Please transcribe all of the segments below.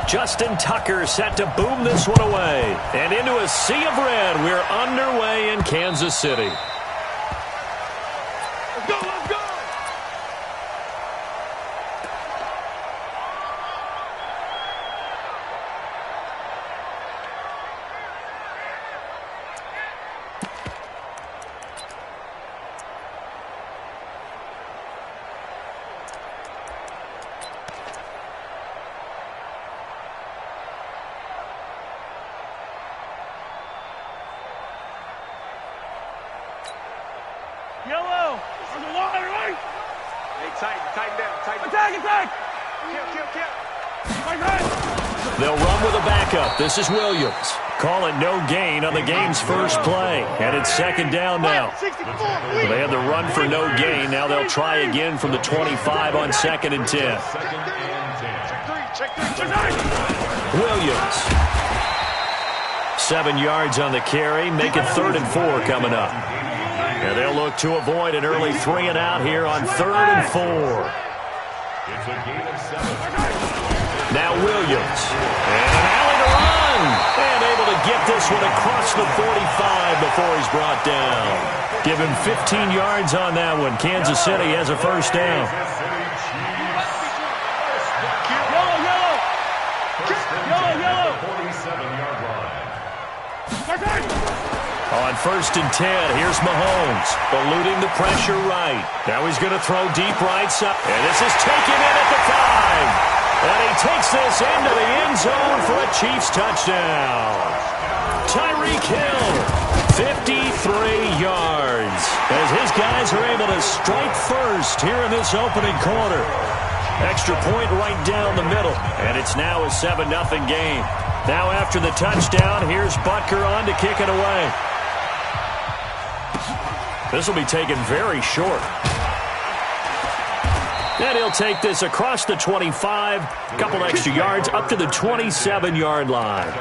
Justin Tucker set to boom this one away. And into a sea of red, we're underway in Kansas City. Let's go, let's go! Yellow! On the line, right? Hey, tighten down. Attack! Kill. Right, right! They'll run with a backup. This is Williams. Call it no gain on the game's first play. And it's second down now. 64, They had the run for no gain. Now they'll try again from the 25 on 2nd and 10. Check three. Williams. 7 yards on the carry. Make it 3rd and 4 coming up. And they'll look to avoid an early 3 and out here on 3rd and 4. Now Williams. And an alley to run. And able to get this one across the 45 before he's brought down. Give him 15 yards on that one. Kansas City has a first down. Yellow! 47-yard line. On 1st and 10, here's Mahomes, eluding the pressure right. Now he's going to throw deep right side. And this is taken in at the 5. And he takes this into the end zone for a Chiefs touchdown. Tyreek Hill, 53 yards. As his guys are able to strike first here in this opening quarter. Extra point right down the middle. And it's now a 7-0 game. Now after the touchdown, here's Butker on to kick it away. This will be taken very short. And he'll take this across the 25, a couple extra yards, up to the 27-yard line.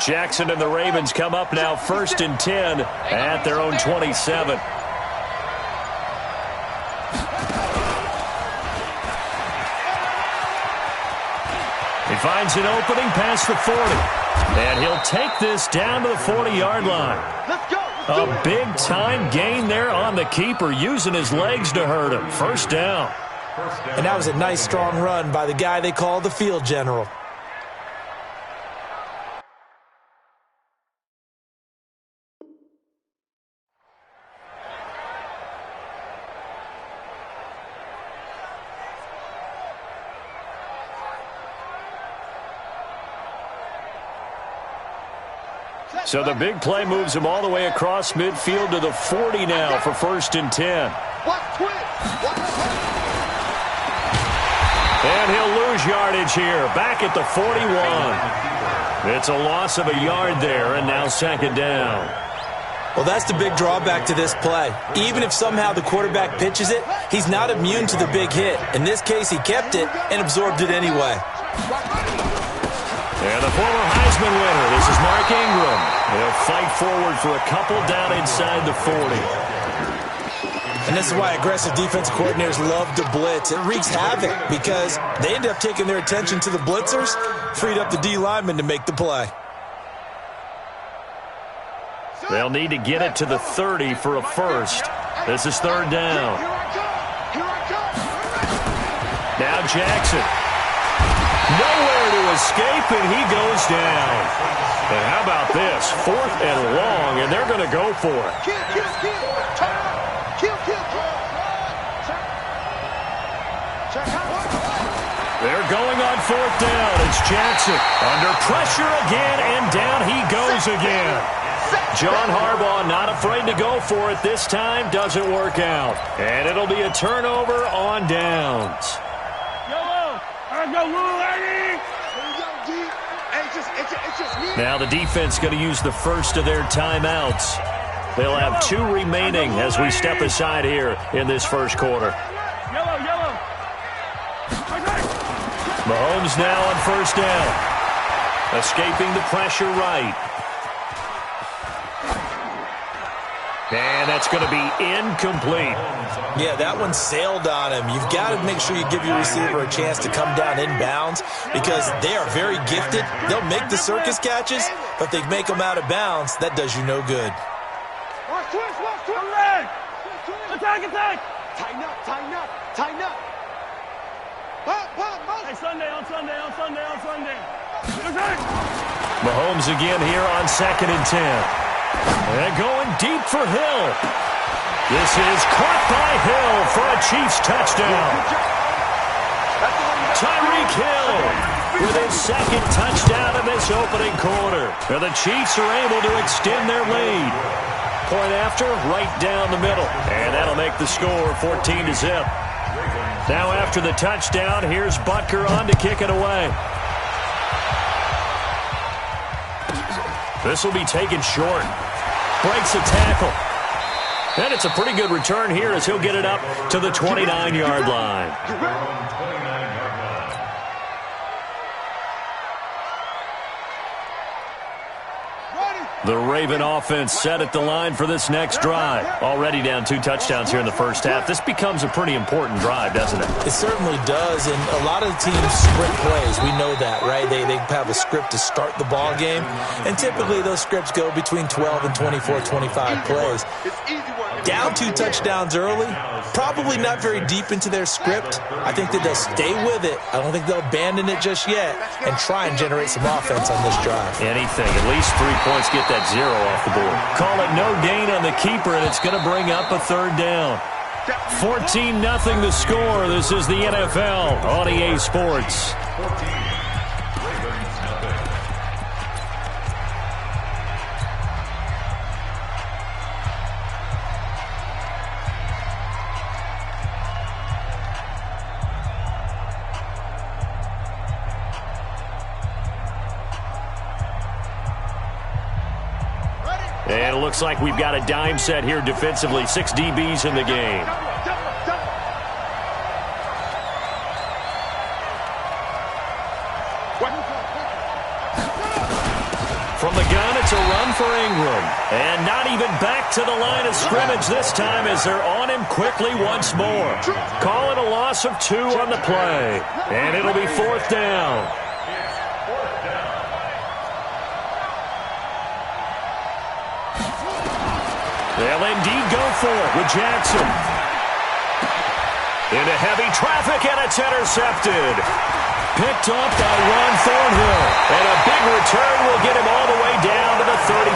Jackson and the Ravens come up now 1st and 10 at their own 27. He finds an opening past the 40. And he'll take this down to the 40-yard line. Let's go! A big-time gain there on the keeper, using his legs to hurt him. First down. And that was a nice, strong run by the guy they call the field general. So the big play moves him all the way across midfield to the 40 now for 1st and 10. And he'll lose yardage here, back at the 41. It's a loss of a yard there, and now 2nd down. Well, that's the big drawback to this play. Even if somehow the quarterback pitches it, he's not immune to the big hit. In this case, he kept it and absorbed it anyway. And the former Heisman winner, this is Mark Ingram. He'll fight forward for a couple down inside the 40. And this is why aggressive defensive coordinators love to blitz. It wreaks havoc because they end up taking their attention to the blitzers, freed up the D lineman to make the play. They'll need to get it to the 30 for a first. This is 3rd down. Now Jackson. Nowhere to escape, and he goes down. And how about this? 4th and long, and they're going to go for it. Kill, kill, kill. Turn out. Kill, kill, kill. Check out. They're going on 4th down. It's Jackson. Under pressure again, and down he goes again. John Harbaugh not afraid to go for it this time. Doesn't work out. And it'll be a turnover on downs. Now the defense going to use the first of their timeouts. They'll have 2 remaining as we step aside here in this first quarter. Mahomes now on 1st down. Escaping the pressure right. And that's going to be incomplete. Yeah, that one sailed on him. You've got to make sure you give your receiver a chance to come down inbounds because they are very gifted. They'll make the circus catches, but if they make them out of bounds, that does you no good. Attack, attack! Tighten up, tighten up, tighten up! Hey, Sunday, on Sunday, on Sunday, on Sunday. Mahomes again here on 2nd and 10. And going deep for Hill. This is caught by Hill for a Chiefs touchdown. Tyreek Hill with his 2nd touchdown of this opening quarter. And the Chiefs are able to extend their lead. Point after, right down the middle. And that'll make the score 14-0. Now after the touchdown, here's Butker on to kick it away. This will be taken short. Breaks a tackle. And it's a pretty good return here as he'll get it up to the 29-yard line. The Raven offense set at the line for this next drive. Already down 2 touchdowns here in the first half. This becomes a pretty important drive, doesn't it? It certainly does, and a lot of the teams script plays. We know that, right? They have a script to start the ball game, and typically those scripts go between 12 and 24, 25 plays. Down 2 touchdowns early, probably not very deep into their script. I think that they'll stay with it. I don't think they'll abandon it just yet and try and generate some offense on this drive. Anything, at least 3 points, get that 0 off the board. Call it no gain on the keeper, and it's going to bring up a 3rd down. 14-0 the score. This is the NFL on EA Sports. And it looks like we've got a dime set here defensively. 6 DBs in the game. From the gun, it's a run for Ingram. And not even back to the line of scrimmage this time as they're on him quickly once more. Call it a loss of 2 on the play. And it'll be 4th down. They'll indeed go for it with Jackson. Into heavy traffic, and it's intercepted. Picked up by Ron Thornhill. And a big return will get him all the way down to the 35.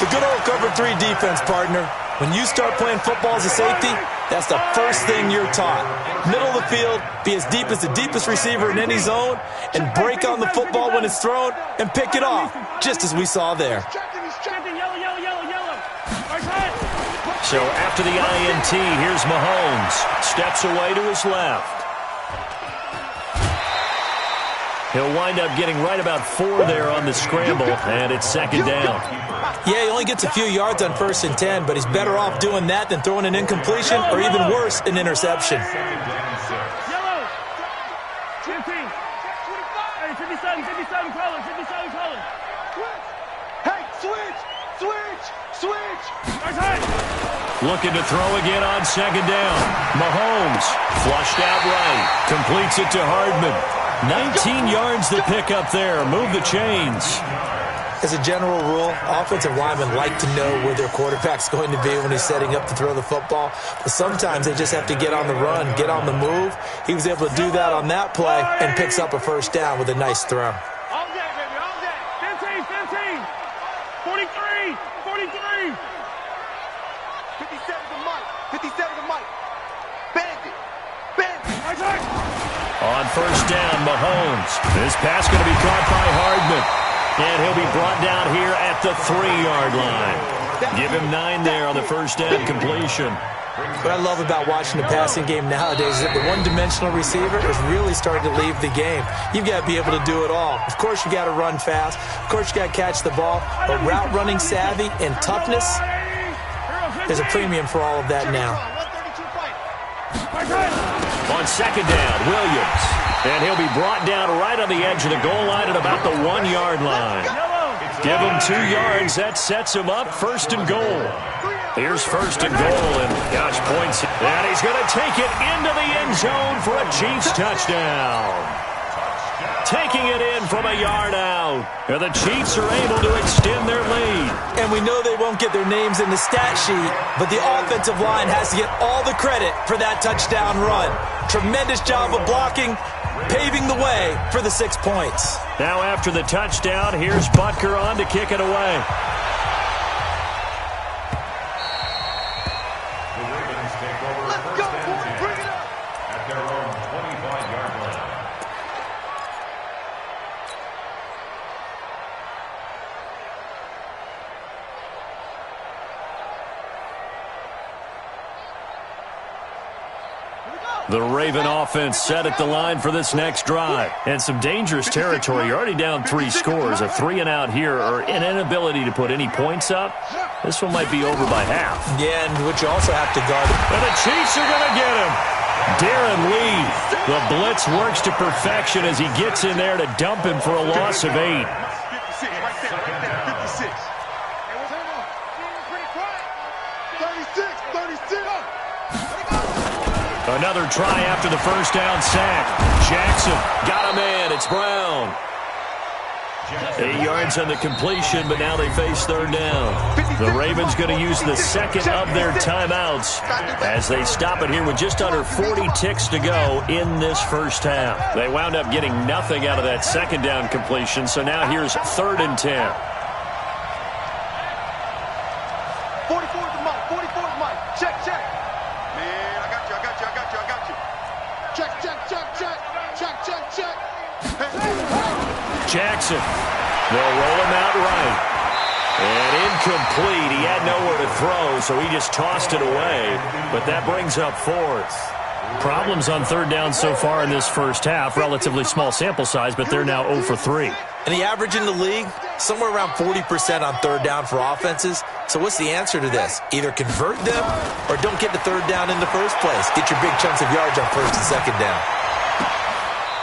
The good old cover 3 defense, partner. When you start playing football as a safety, that's the first thing you're taught. Middle of the field, be as deep as the deepest receiver in any zone, and break on the football when it's thrown and pick it off, just as we saw there. So after the INT, here's Mahomes. Steps away to his left. He'll wind up getting right about 4 there on the scramble, and it's 2nd down. Yeah, he only gets a few yards on 1st and 10, but he's better off doing that than throwing an incompletion or even worse, an interception. Yellow. 15. Hey, 57 colors, 57 colors. Hey, switch. Looking to throw again on 2nd down. Mahomes flushed out right. Completes it to Hardman. 19 yards to pick up there. Move the chains. As a general rule, offensive linemen like to know where their quarterback's going to be when he's setting up to throw the football. But sometimes they just have to get on the run, get on the move. He was able to do that on that play and picks up a first down with a nice throw. All day, baby, all day. 15, 15. 43, 43. 57 to Mike. 57 to Mike. Bandit. Bandit. On first down, Mahomes. This pass going to be caught by Hardman. And he'll be brought down here at the 3-yard line. Give him 9 there on the first down completion. What I love about watching the passing game nowadays is that the one-dimensional receiver is really starting to leave the game. You've got to be able to do it all. Of course, you got to run fast. Of course, you got to catch the ball. But route running savvy and toughness, there's a premium for all of that now. On second down, Williams. And he'll be brought down right on the edge of the goal line at about the 1-yard line. Give him 2 yards. That sets him up first and goal. Here's first and goal, and gosh, points. And he's going to take it into the end zone for a Chiefs touchdown. Taking it in from a yard out. And the Chiefs are able to extend their lead. And we know they won't get their names in the stat sheet, but the offensive line has to get all the credit for that touchdown run. Tremendous job of blocking, paving the way for the 6 points. Now after the touchdown, here's Butker on to kick it away. The Ravens take over first and 10 at their own 25-yard line. The Raven offense set at the line for this next drive. And some dangerous territory. You're already down 3 scores. A 3-and-out here or an inability to put any points up. This one might be over by half. Yeah, and what you also have to guard. And the Chiefs are going to get him. Darren Lee. The blitz works to perfection as he gets in there to dump him for a loss of 8. 56, right there, 56. 36. Another try after the first down sack. Jackson got him in. It's Brown. 8 yards on the completion, but now they face third down. The Ravens going to use the second of their timeouts as they stop it here with just under 40 ticks to go in this first half. They wound up getting nothing out of that second down completion, so now here's 3rd and 10. 44 to Mike. 44 to Mike. Check. Man, I got you. Check. Jackson. They'll roll him out right. And incomplete. He had nowhere to throw, so he just tossed it away. But that brings up 4th. Problems on third down so far in this first half. Relatively small sample size, but they're now 0 for 3. And the average in the league, somewhere around 40% on third down for offenses. So what's the answer to this? Either convert them or don't get to third down in the first place. Get your big chunks of yards on first and second down.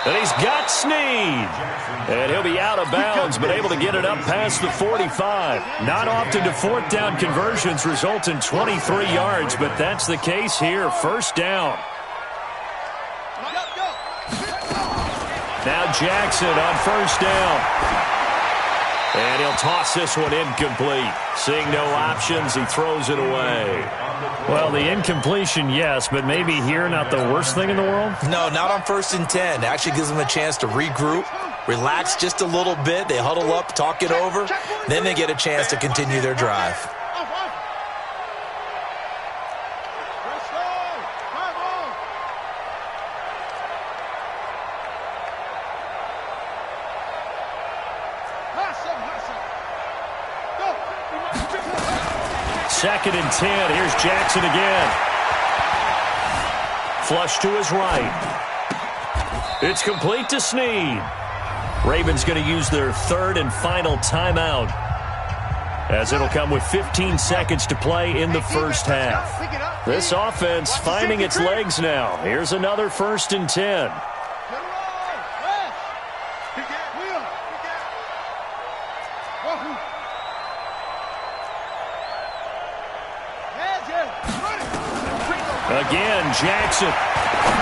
And he's got Snead. And he'll be out of bounds, but able to get it up past the 45. Not often do 4th down conversions result in 23 yards, but that's the case here. First down. Now Jackson on first down. And he'll toss this one incomplete. Seeing no options, he throws it away. Well, the incompletion, yes, but maybe here not the worst thing in the world? No, not on 1st and 10. It actually gives them a chance to regroup, relax just a little bit. They huddle up, talk it over. Then they get a chance to continue their drive. Second and 10. Here's Jackson again. Flush to his right. It's complete to Snead. Ravens going to use their 3rd and final timeout, as it'll come with 15 seconds to play in the first half. This offense finding its legs now. Here's another 1st and 10. Again, Jackson.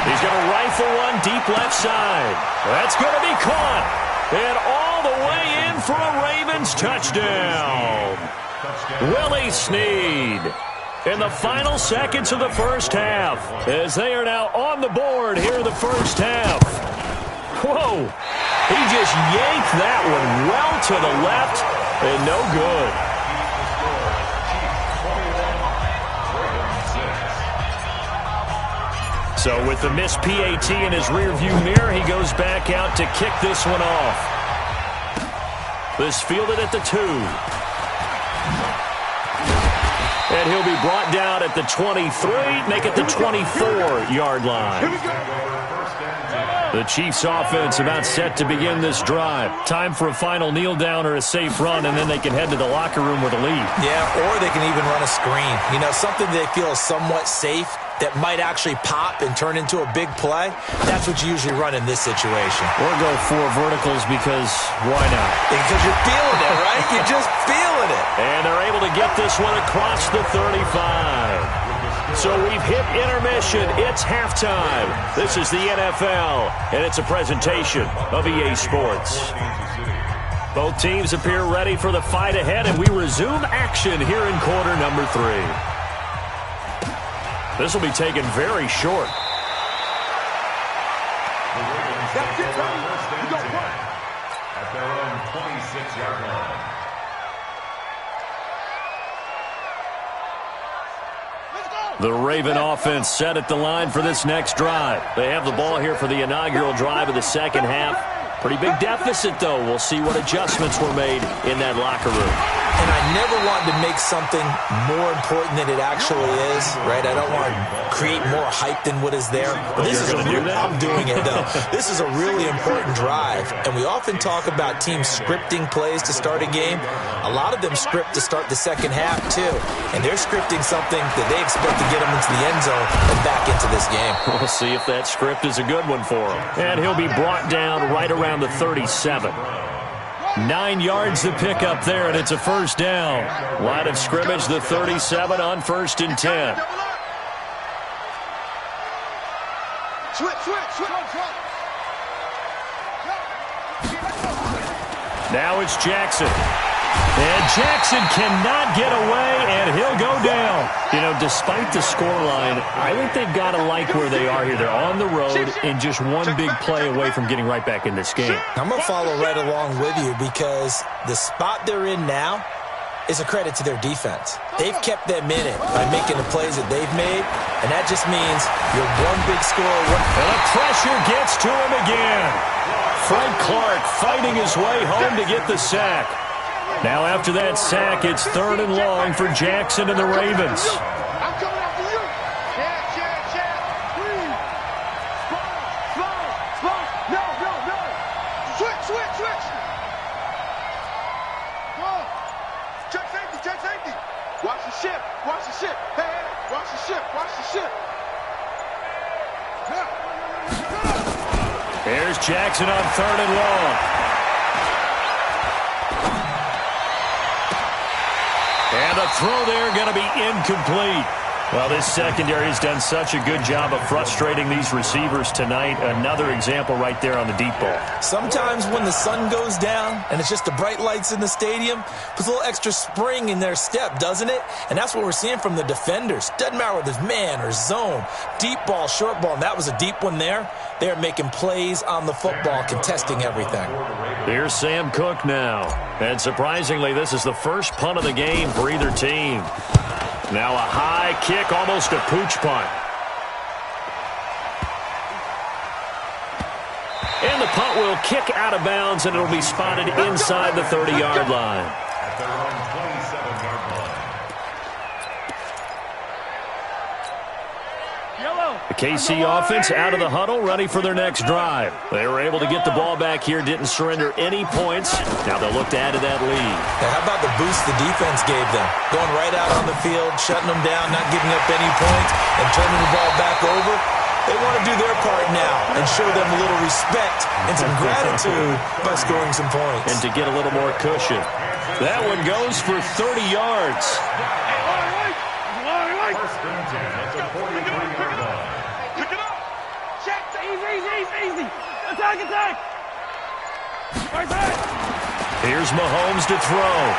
He's going to rifle one deep left side. That's going to be caught. And all the way in for a Ravens touchdown. Willie Snead in the final seconds of the first half, as they are now on the board here in the first half. Whoa. He just yanked that one well to the left, and no good. So with the missed PAT in his rearview mirror, he goes back out to kick this one off. This fielded at the 2. And he'll be brought down at the 23, make it the 24-yard line. Here we go. The Chiefs offense about set to begin this drive. Time for a final kneel down or a safe run, and then they can head to the locker room with a lead. Yeah, or they can even run a screen. You know, something they feel is somewhat safe that might actually pop and turn into a big play. That's what you usually run in this situation. Or go 4 verticals because why not? Because you're feeling it, right? You're just feeling it. And they're able to get this one across the 35. So we've hit intermission. It's halftime. This is the NFL, and it's a presentation of EA Sports. Both teams appear ready for the fight ahead, and we resume action here in quarter number 3. This will be taken very short. That's it, buddy. You go punt. At their own 26-yard line. The Raven offense set at the line for this next drive. They have the ball here for the inaugural drive of the second half. Pretty big deficit, though. We'll see what adjustments were made in that locker room. And I never wanted to make something more important than it actually is, right? I don't want to create more hype than what is there. But this is I'm doing it, though. This is a really important drive. And we often talk about teams scripting plays to start a game. A lot of them script to start the second half, too. And they're scripting something that they expect to get them into the end zone and back into this game. We'll see if that script is a good one for him. And he'll be brought down right around the 37. 9 yards to pick up there, and it's a first down. Line of scrimmage, the 37 on 1st and 10. Now it's Jackson. And Jackson cannot get away, and he'll go down. You know, despite the scoreline, I think they've got to like where they are here. They're on the road and just one big play away from getting right back in this game. I'm going to follow right along with you because the spot they're in now is a credit to their defense. They've kept them in it by making the plays that they've made, and that just means you're one big score. And the pressure gets to him again. Frank Clark fighting his way home to get the sack. Now after that sack, it's 3rd and long for Jackson and the Ravens. I'm coming after you. Check. Please. Slow. No. Switch. Go. Check safety. Watch the ship. Hey, watch the ship. Here's Jackson on 3rd and long. And the throw there going to be incomplete. Well, this secondary has done such a good job of frustrating these receivers tonight. Another example right there on the deep ball. Sometimes when the sun goes down and it's just the bright lights in the stadium, puts a little extra spring in their step, doesn't it? And that's what we're seeing from the defenders. Doesn't matter whether it's man or zone, deep ball, short ball, and that was a deep one there. They're making plays on the football, contesting everything. Here's Sam Cook now. And surprisingly, this is the first punt of the game for either team. Now a high kick, almost a pooch punt. And the punt will kick out of bounds, and it'll be spotted inside the 30-yard line. At their own 27-yard line. The KC offense out of the huddle, ready for their next drive. They were able to get the ball back here, didn't surrender any points. Now they'll look to add to that lead. Now, how about the boost the defense gave them? Going right out on the field, shutting them down, not giving up any points, and turning the ball back over. They want to do their part now and show them a little respect and some gratitude by scoring some points. And to get a little more cushion. That one goes for 30 yards. First and 10 at the 43-yard line. Pick it up. Check. Easy. Attack. Here's Mahomes to throw.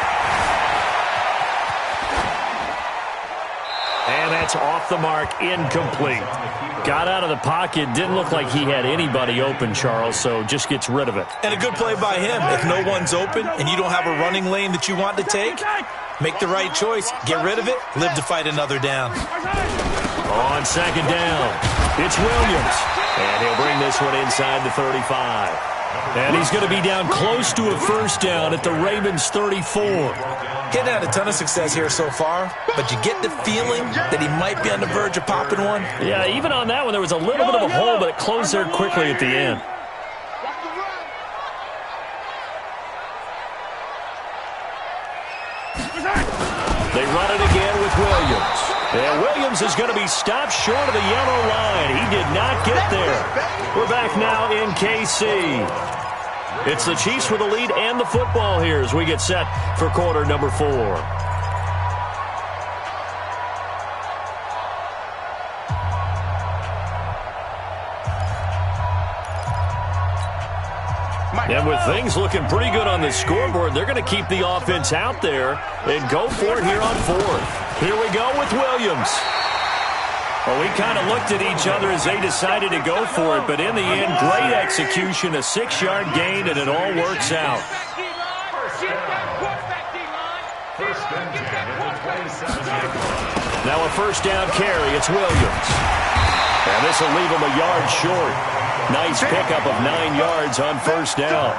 And that's off the mark, incomplete. Got out of the pocket, didn't look like he had anybody open, Charles, so just gets rid of it. And a good play by him. If no one's open and you don't have a running lane that you want to take, make the right choice. Get rid of it, live to fight another down. On second down, it's Williams. And he'll bring this one inside the 35. And he's going to be down close to a first down at the Ravens' 34. He'd had a ton of success here so far, but you get the feeling that he might be on the verge of popping one. Yeah, even on that one, there was a little bit of a hole, but it closed there quickly at the end. They run it again with Williams. And Williams is going to be stopped short of the yellow line. He did not get there. We're back now in KC. It's the Chiefs with the lead and the football here as we get set for quarter number 4. And with things looking pretty good on the scoreboard, they're going to keep the offense out there and go for it here on 4th. Here we go with Williams. Well, we kind of looked at each other as they decided to go for it, but in the end, great execution, a 6-yard gain, and it all works out. Now a first down carry, it's Williams. And this will leave him a yard short. Nice pickup of 9 yards on first down.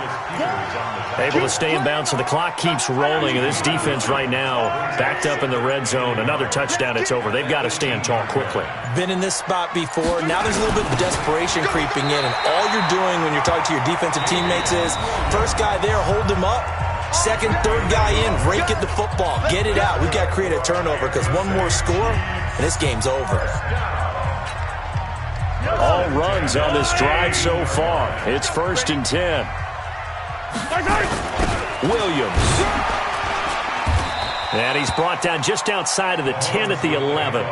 Able to stay in bounds, so the clock keeps rolling. And this defense right now backed up in the red zone. Another touchdown, it's over. They've got to stand tall quickly. Been in this spot before. Now there's a little bit of desperation creeping in. And all you're doing when you're talking to your defensive teammates is, first guy there, hold him up. Second, third guy in, rake at the football. Get it out. We've got to create a turnover because one more score, and this game's over. All runs on this drive so far. It's 1st and 10. Williams. And he's brought down just outside of the 10 at the 11.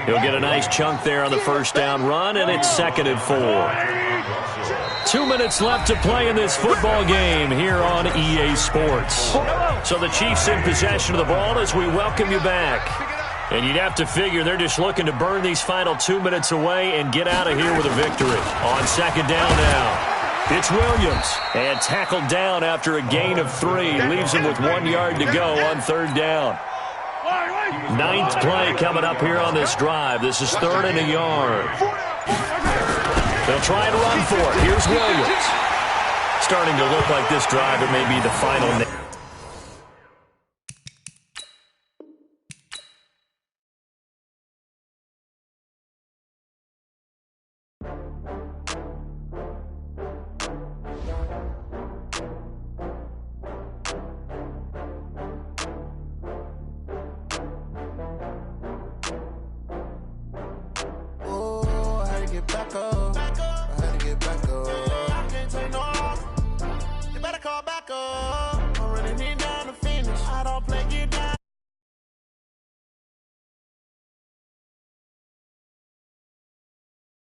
He'll get a nice chunk there on the first down run, and it's 2nd and 4. 2 minutes left to play in this football game here on EA Sports. So the Chiefs in possession of the ball as we welcome you back. And you'd have to figure they're just looking to burn these final 2 minutes away and get out of here with a victory. On second down now, it's Williams. And tackled down after a gain of 3. Leaves him with 1 yard to go on 3rd down. 9th play coming up here on this drive. This is 3rd and a yard. They'll try and run for it. Here's Williams. Starting to look like this drive, it may be the final.